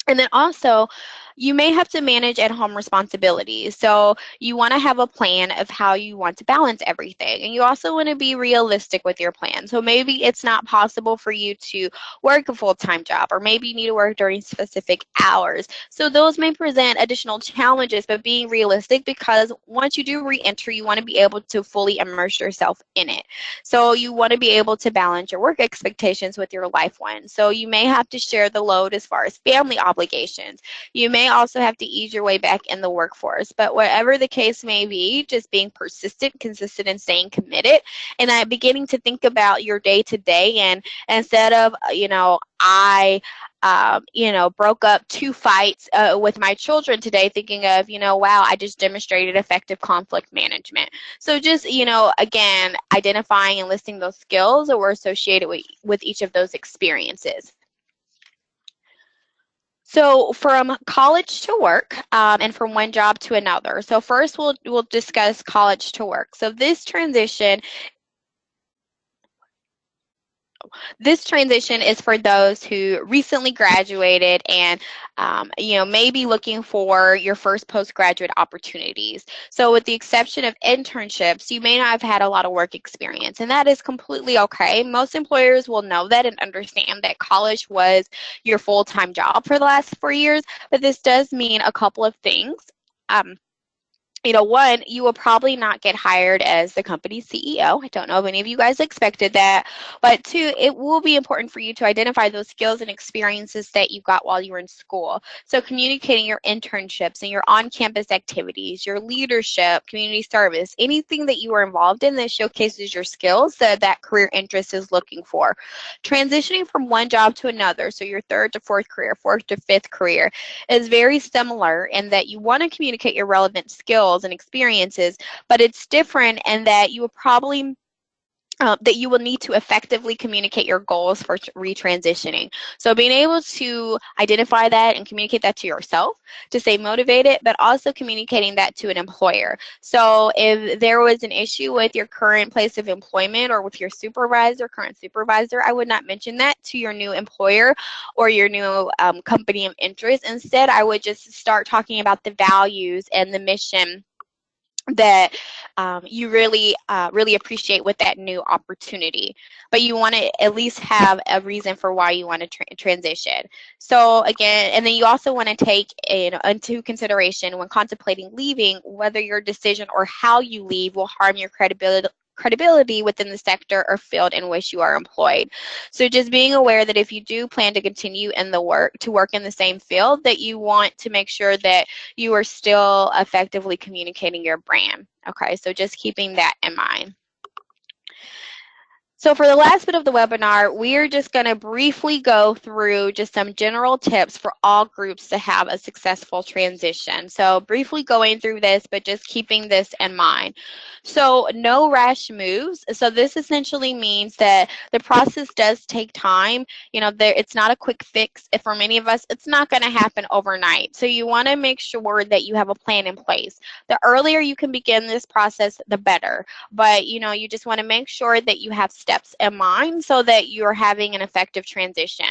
And then also, you may have to manage at-home responsibilities. So you want to have a plan of how you want to balance everything. And you also want to be realistic with your plan. So maybe it's not possible for you to work a full-time job, or maybe you need to work during specific hours. So those may present additional challenges, but being realistic, because once you do re-enter, you want to be able to fully immerse yourself in it. So you want to be able to balance your work expectations with your life ones. So you may have to share the load as far as family obligations. You may also have to ease your way back in the workforce. But whatever the case may be, just being persistent, consistent, and staying committed, and beginning to think about your day to day, and instead of, I broke up 2 fights with my children today, thinking of, wow, I just demonstrated effective conflict management. So just, again, identifying and listing those skills that were associated with each of those experiences. So from college to work, and from one job to another. So first we'll discuss college to work. So this transition is for those who recently graduated and, maybe looking for your first postgraduate opportunities. So with the exception of internships, you may not have had a lot of work experience, and that is completely okay. Most employers will know that and understand that college was your full-time job for the last 4 years, but this does mean a couple of things. One, you will probably not get hired as the company's CEO. I don't know if any of you guys expected that. But two, it will be important for you to identify those skills and experiences that you got while you were in school. So communicating your internships and your on-campus activities, your leadership, community service, anything that you are involved in that showcases your skills that career interest is looking for. Transitioning from one job to another, so your third to fourth career, fourth to fifth career, is very similar in that you want to communicate your relevant skills and experiences, but it's different in that you will probably that you will need to effectively communicate your goals for retransitioning. So being able to identify that and communicate that to yourself to stay motivated, but also communicating that to an employer. So if there was an issue with your current place of employment or with your current supervisor, I would not mention that to your new employer or your new company of interest. Instead, I would just start talking about the values and the mission that you really appreciate with that new opportunity, but you want to at least have a reason for why you want to transition. So again, and then you also want to take into consideration when contemplating leaving whether your decision or how you leave will harm your credibility within the sector or field in which you are employed. So just being aware that if you do plan to continue in the work in the same field, that you want to make sure that you are still effectively communicating your brand. Okay, so just keeping that in mind. So for the last bit of the webinar, we're just going to briefly go through just some general tips for all groups to have a successful transition. So briefly going through this, but just keeping this in mind. So no rash moves. So this essentially means that the process does take time. It's not a quick fix. For many of us, it's not going to happen overnight. So you want to make sure that you have a plan in place. The earlier you can begin this process, the better. But you just want to make sure that you have steps in mind so that you're having an effective transition.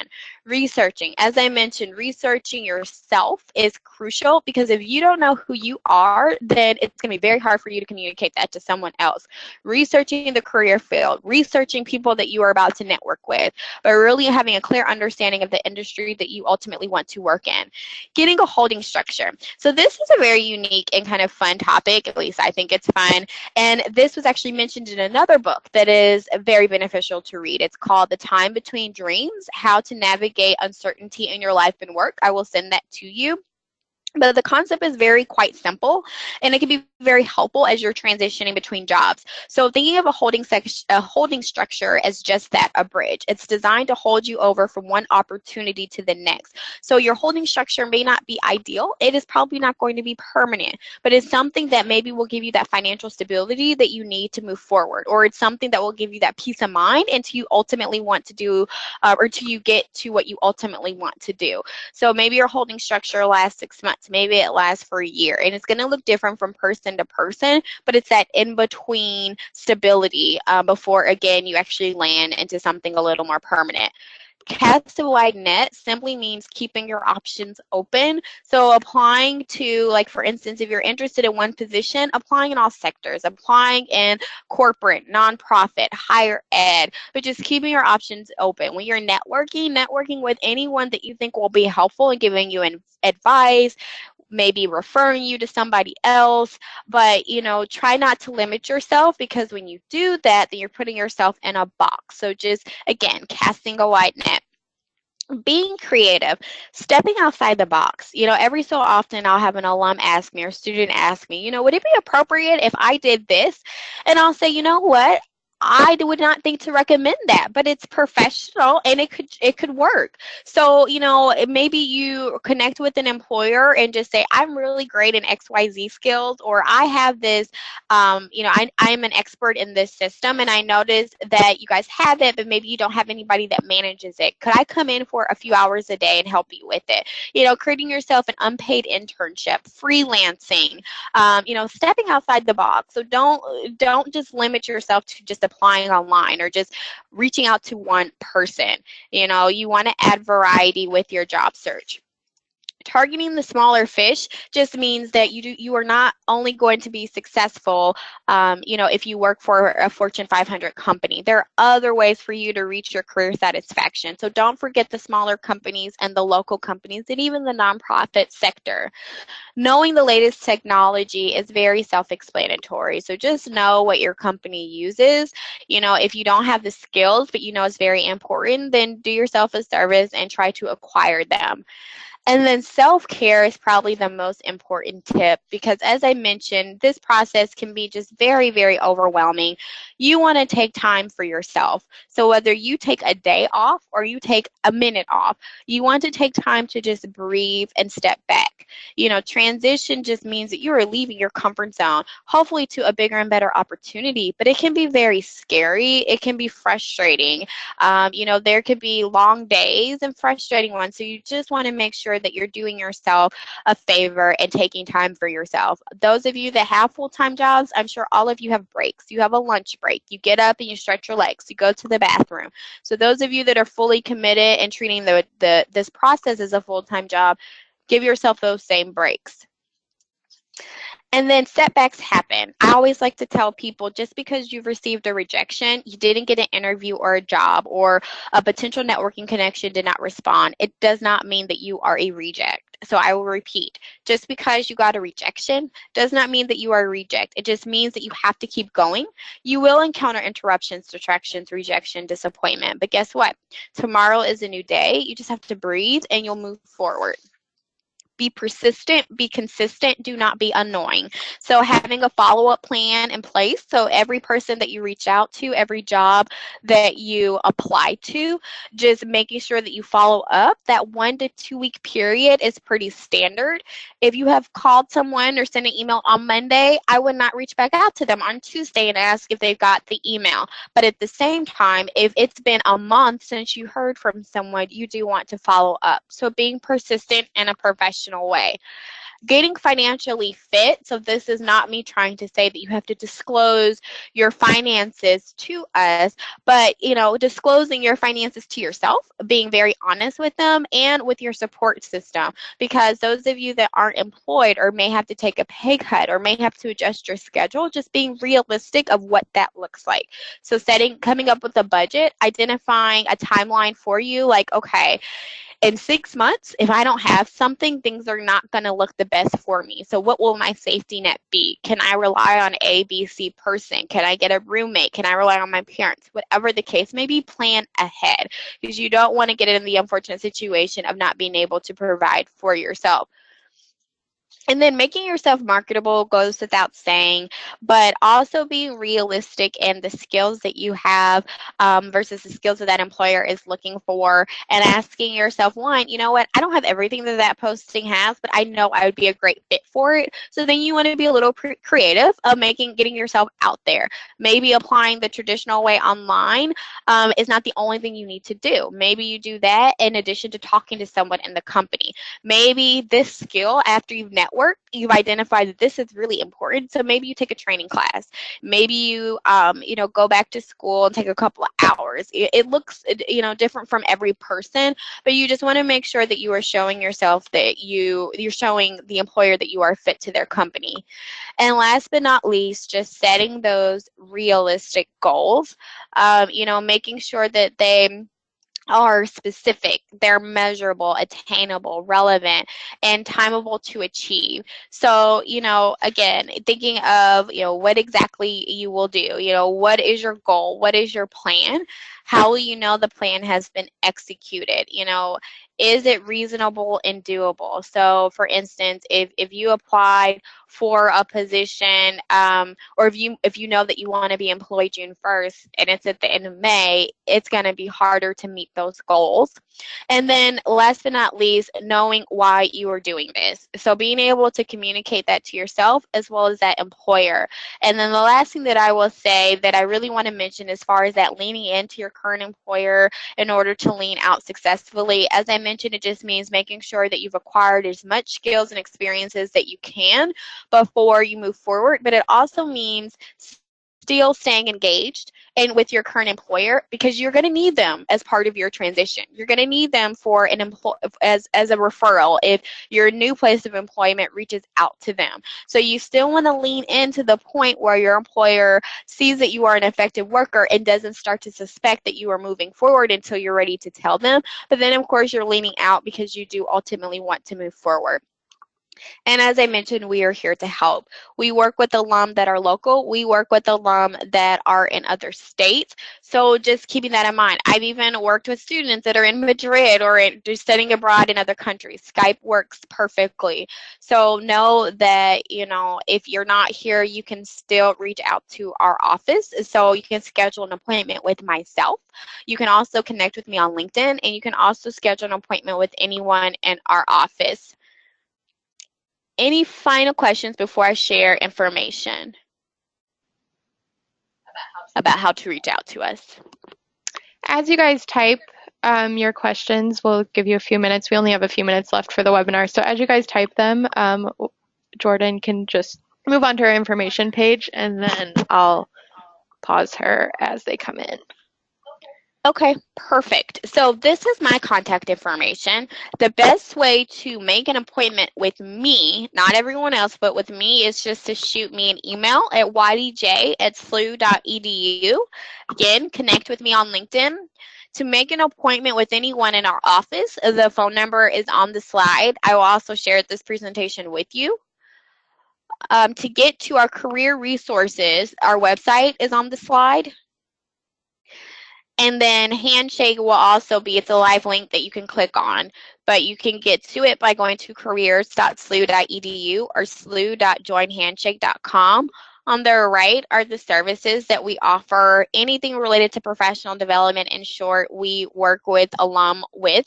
Researching, as I mentioned, researching yourself is crucial, because if you don't know who you are, then it's going to be very hard for you to communicate that to someone else. Researching the career field, researching people that you are about to network with, but really having a clear understanding of the industry that you ultimately want to work in. Getting a holding structure. So this is a very unique and kind of fun topic, at least I think it's fun. And this was actually mentioned in another book that is very beneficial to read. It's called The Time Between Dreams, How to Navigate Uncertainty in Your Life and Work. I will send that to you. But the concept is quite simple, and it can be very helpful as you're transitioning between jobs. So thinking of a holding structure as just that, a bridge. It's designed to hold you over from one opportunity to the next. So your holding structure may not be ideal. It is probably not going to be permanent, but it's something that maybe will give you that financial stability that you need to move forward, or it's something that will give you that peace of mind until you ultimately want to do, or till you get to what you ultimately want to do. So maybe your holding structure lasts 6 months. Maybe it lasts for a year, and it's going to look different from person to person, but it's that in-between stability before, again, you actually land into something a little more permanent. Cast a wide net simply means keeping your options open. So applying to, like, for instance, if you're interested in one position, applying in all sectors, applying in corporate, nonprofit, higher ed, but just keeping your options open. When you're networking with anyone that you think will be helpful in giving you advice, maybe referring you to somebody else, but try not to limit yourself, because when you do that, then you're putting yourself in a box. So just, again, casting a wide net. Being creative, stepping outside the box. Every so often I'll have an alum ask me, or student ask me, would it be appropriate if I did this? And I'll say, you know what? I would not think to recommend that, but it's professional and it could work. So, maybe you connect with an employer and just say, I'm really great in XYZ skills, or I have this, I'm an expert in this system, and I noticed that you guys have it, but maybe you don't have anybody that manages it. Could I come in for a few hours a day and help you with it? Creating yourself an unpaid internship, freelancing, stepping outside the box. So don't just limit yourself to just applying online or just reaching out to one person. You want to add variety with your job search. Targeting the smaller fish just means that you are not only going to be successful, if you work for a Fortune 500 company. There are other ways for you to reach your career satisfaction. So don't forget the smaller companies and the local companies and even the nonprofit sector. Knowing the latest technology is very self-explanatory. So just know what your company uses. If you don't have the skills, but it's very important, then do yourself a service and try to acquire them. And then self-care is probably the most important tip, because as I mentioned, this process can be just very, very overwhelming. You want to take time for yourself. So whether you take a day off or you take a minute off, you want to take time to just breathe and step back. Transition just means that you are leaving your comfort zone, hopefully to a bigger and better opportunity, but it can be very scary. It can be frustrating. There could be long days and frustrating ones. So you just want to make sure that you're doing yourself a favor and taking time for yourself. Those of you that have full-time jobs, I'm sure all of you have breaks. You have a lunch break. You get up and you stretch your legs. You go to the bathroom. So those of you that are fully committed and treating this process as a full-time job, give yourself those same breaks. And then setbacks happen. I always like to tell people, just because you've received a rejection, you didn't get an interview or a job, or a potential networking connection did not respond, it does not mean that you are a reject. So I will repeat, just because you got a rejection does not mean that you are a reject. It just means that you have to keep going. You will encounter interruptions, distractions, rejection, disappointment. But guess what? Tomorrow is a new day. You just have to breathe and you'll move forward. Be persistent, be consistent, do not be annoying. So having a follow-up plan in place, so every person that you reach out to, every job that you apply to, just making sure that you follow up. That 1 to 2 week period is pretty standard. If you have called someone or sent an email on Monday, I would not reach back out to them on Tuesday and ask if they've got the email. But at the same time, if it's been a month since you heard from someone, you do want to follow up. So being persistent in a professional way. Getting financially fit. So this is not me trying to say that you have to disclose your finances to us, but disclosing your finances to yourself, being very honest with them and with your support system. Because those of you that aren't employed or may have to take a pay cut or may have to adjust your schedule, just being realistic of what that looks like. So coming up with a budget, identifying a timeline for you, like, okay, in 6 months, if I don't have something, things are not going to look the best for me. So what will my safety net be? Can I rely on A, B, C person? Can I get a roommate? Can I rely on my parents? Whatever the case may be, plan ahead, because you don't want to get in the unfortunate situation of not being able to provide for yourself. And then making yourself marketable goes without saying, but also being realistic in the skills that you have versus the skills that employer is looking for, and asking yourself, one, you know what, I don't have everything that posting has, but I know I would be a great fit for it. So then you want to be a little creative of getting yourself out there. Maybe applying the traditional way online is not the only thing you need to do. Maybe you do that in addition to talking to someone in the company. Maybe this skill, after you've networked, you've identified that this is really important. So maybe you take a training class. Maybe you, go back to school and take a couple of hours. It looks, different from every person, but you just want to make sure that you are showing yourself that you're showing the employer that you are fit to their company. And last but not least, just setting those realistic goals, making sure that they are specific, they're measurable, attainable, relevant, and timeable to achieve. So, again, thinking of, what exactly you will do, what is your goal? What is your plan? How will you know the plan has been executed? Is it reasonable and doable? So, for instance, if you applied for a position, or if you know that you want to be employed June 1st and it's at the end of May, it's going to be harder to meet those goals. And then last but not least, knowing why you are doing this. So being able to communicate that to yourself as well as that employer. And then the last thing that I will say that I really want to mention, as far as that leaning into your current employer in order to lean out successfully, as I mentioned, it just means making sure that you've acquired as much skills and experiences that you can before you move forward. But it also means still staying engaged and with your current employer, because you're going to need them as part of your transition. You're going to need them for as a referral if your new place of employment reaches out to them. So you still want to lean into the point where your employer sees that you are an effective worker and doesn't start to suspect that you are moving forward until you're ready to tell them. But then, of course, you're leaning out because you do ultimately want to move forward. And as I mentioned, we are here to help. We work with alum that are local. We work with alum that are in other states. So just keeping that in mind. I've even worked with students that are in Madrid or just studying abroad in other countries. Skype works perfectly. So know that, if you're not here, you can still reach out to our office. So you can schedule an appointment with myself. You can also connect with me on LinkedIn, and you can also schedule an appointment with anyone in our office. Any final questions before I share information about how to reach out to us? As you guys type your questions, we'll give you a few minutes. We only have a few minutes left for the webinar. So as you guys type them, Jordan can just move on to our information page, and then I'll pause her as they come in. Okay, perfect. So this is my contact information. The best way to make an appointment with me, not everyone else, but with me, is just to shoot me an email at ydj@slu.edu. Again, connect with me on LinkedIn. To make an appointment with anyone in our office, the phone number is on the slide. I will also share this presentation with you. To get to our career resources, our website is on the slide. And then Handshake will also be, it's a live link that you can click on, but you can get to it by going to careers.slu.edu or slu.joinhandshake.com. On the right are the services that we offer, anything related to professional development. In short, we work with alum with.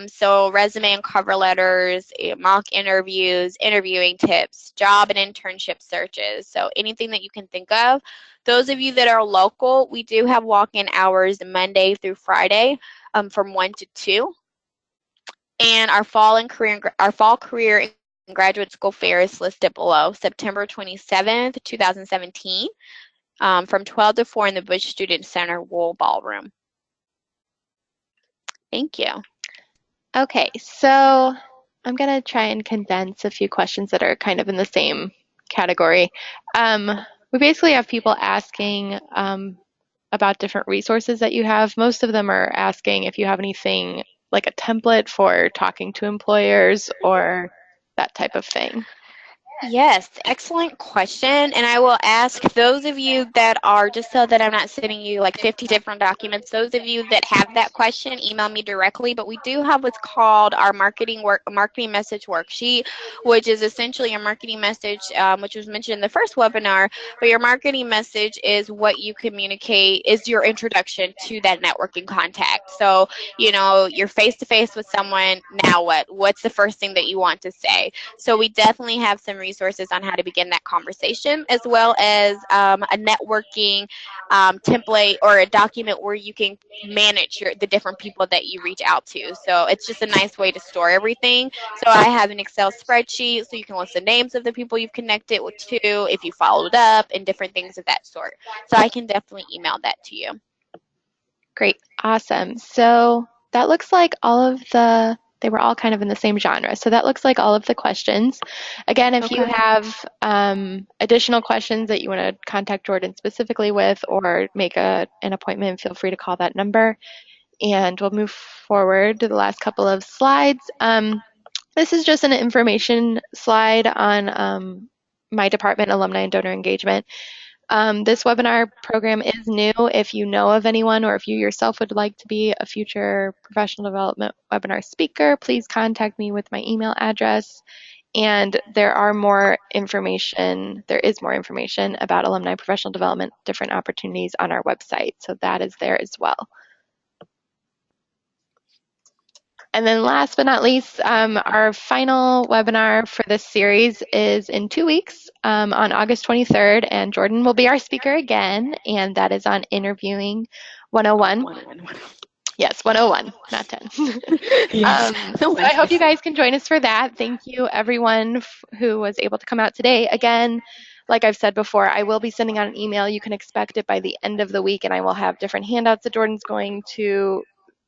So resume and cover letters, mock interviews, interviewing tips, job and internship searches. So anything that you can think of. Those of you that are local, we do have walk-in hours Monday through Friday from 1 to 2. And our fall career and graduate school fair is listed below, September 27th, 2017, from 12 to 4 in the Bush Student Center Wool Ballroom. Thank you. Okay, so I'm going to try and condense a few questions that are kind of in the same category. We basically have people asking about different resources that you have. Most of them are asking if you have anything like a template for talking to employers or that type of thing. Yes, excellent question. And I will ask those of you that are, just so that I'm not sending you like 50 different documents, those of you that have that question, email me directly. But we do have what's called our marketing message worksheet, which is essentially a marketing message, which was mentioned in the first webinar. But your marketing message is what you communicate, is your introduction to that networking contact. So, you know, you're face to face with someone, now what? What's the first thing that you want to say? So we definitely have some resources on how to begin that conversation, as well as a networking template or a document where you can manage the different people that you reach out to. So it's just a nice way to store everything. So I have an Excel spreadsheet so you can list the names of the people you've connected to, if you followed up, and different things of that sort. So I can definitely email that to you. Great, awesome. So that looks like they were all kind of in the same genre. So that looks like all of the questions. Again, if you have additional questions that you want to contact Jordan specifically with or make an appointment, feel free to call that number. And we'll move forward to the last couple of slides. This is just an information slide on my department, Alumni and Donor Engagement. This webinar program is new. If you know of anyone or if you yourself would like to be a future professional development webinar speaker, please contact me with my email address. And there is more information about alumni professional development, different opportunities on our website. So that is there as well. And then last but not least, our final webinar for this series is in 2 weeks on August 23rd, and Jordan will be our speaker again, and that is on Interviewing 101. Yes, 101, not 10. Yes. So I hope you guys can join us for that. Thank you, everyone who was able to come out today. Again, like I've said before, I will be sending out an email. You can expect it by the end of the week, and I will have different handouts that Jordan's going to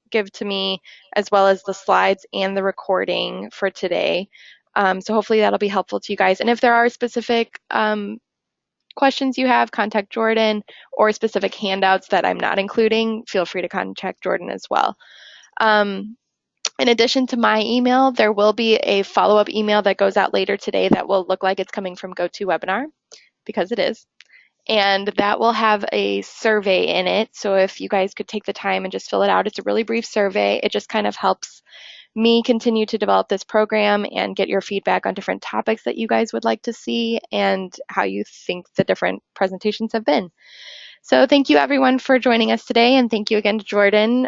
give to me, as well as the slides and the recording for today. So hopefully that'll be helpful to you guys. And if there are specific questions you have, contact Jordan, or specific handouts that I'm not including, feel free to contact Jordan as well. In addition to my email, there will be a follow-up email that goes out later today that will look like it's coming from GoToWebinar, because it is. And that will have a survey in it. So if you guys could take the time and just fill it out, it's a really brief survey. It just kind of helps me continue to develop this program and get your feedback on different topics that you guys would like to see and how you think the different presentations have been. So thank you everyone for joining us today, and thank you again to Jordan.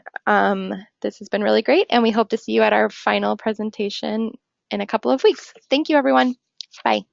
This has been really great, and we hope to see you at our final presentation in a couple of weeks. Thank you everyone. Bye.